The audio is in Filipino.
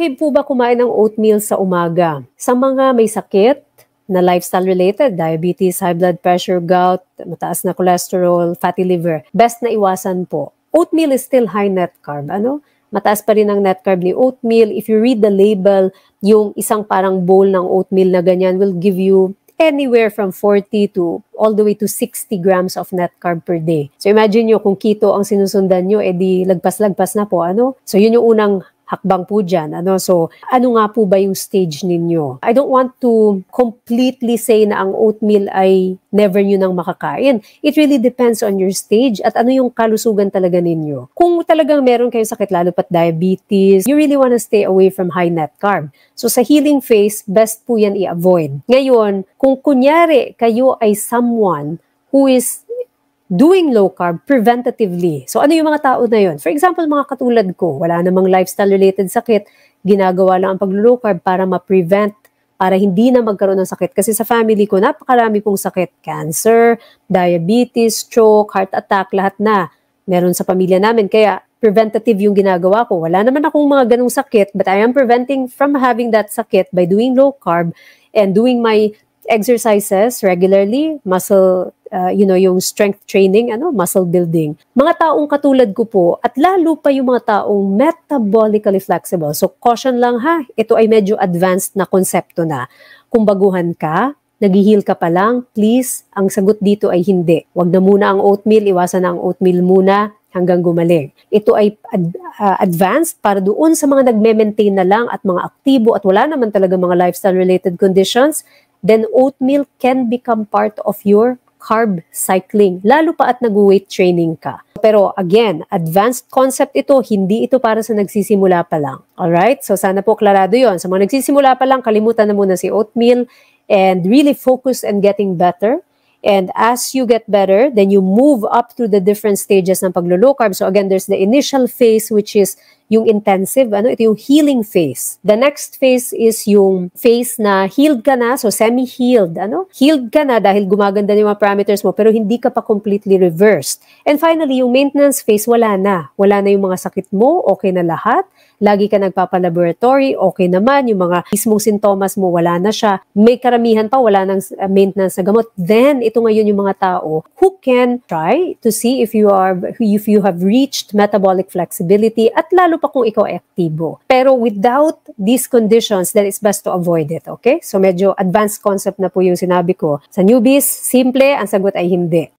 Okay po ba kumain ng oatmeal sa umaga? Sa mga may sakit na lifestyle-related, diabetes, high blood pressure, gout, mataas na cholesterol, fatty liver, best na iwasan po. Oatmeal is still high net carb. Mataas pa rin ang net carb ni oatmeal. If you read the label, yung isang parang bowl ng oatmeal na ganyan will give you anywhere from 40 to all the way to 60 grams of net carb per day. So imagine nyo kung keto ang sinusundan nyo, edi lagpas-lagpas na po. So yun yung unang hakbang po dyan. So, ano nga po ba yung stage ninyo? I don't want to completely say na ang oatmeal ay never nyo nang makakain. It really depends on your stage at ano yung kalusugan talaga ninyo. Kung talagang meron kayong sakit, lalo pat diabetes, you really want to stay away from high net carb. So, sa healing phase, best po yan i-avoid. Ngayon, kung kunyari kayo ay someone who is doing low carb preventatively. So ano yung mga tao na yun? For example, mga katulad ko, wala namang lifestyle-related sakit, ginagawa lang ang pag-low carb para ma-prevent, para hindi na magkaroon ng sakit. Kasi sa family ko, napakarami pong sakit. Cancer, diabetes, stroke, heart attack, lahat na meron sa pamilya namin. Kaya preventative yung ginagawa ko. Wala naman akong mga ganung sakit, but I am preventing from having that sakit by doing low carb and doing my exercises regularly, muscle, yung strength training, muscle building. Mga taong katulad ko po, at lalo pa yung mga taong metabolically flexible. So, caution lang ha, ito ay medyo advanced na konsepto na. Kung baguhan ka, nag-heal ka pa lang, please, ang sagot dito ay hindi. Huwag na muna ang oatmeal, iwasan na ang oatmeal muna hanggang gumaling. Ito ay advanced para doon sa mga nagme-maintain na lang at mga aktibo at wala naman talaga mga lifestyle-related conditions, then oatmeal can become part of your carb cycling, lalo pa at nag-weight training ka. Pero again, advanced concept ito, hindi ito para sa nagsisimula pa lang. Alright? So sana po klarado yon. Sa mga nagsisimula pa lang, kalimutan na muna si oatmeal and really focus on getting better. And as you get better, then you move up through the different stages ng paglo-low carb. So again, there's the initial phase which is yung intensive, ito yung healing phase. The next phase is yung phase na healed ka na, so semi-healed, Healed ka na dahil gumaganda yung mga parameters mo, pero hindi ka pa completely reversed. And finally, yung maintenance phase, wala na. Wala na yung mga sakit mo, okay na lahat. Lagi ka nagpapalaboratory, okay naman. Yung mga mismong sintomas mo, wala na siya. May karamihan pa, wala nang maintenance na gamot. Then, ito ngayon yung mga tao who can try to see if you have reached metabolic flexibility at lalo pa kung ikaw ay aktibo. Pero without these conditions, then it's best to avoid it, okay? So medyo advanced concept na po yung sinabi ko. Sa newbies, simple, ang sagot ay hindi.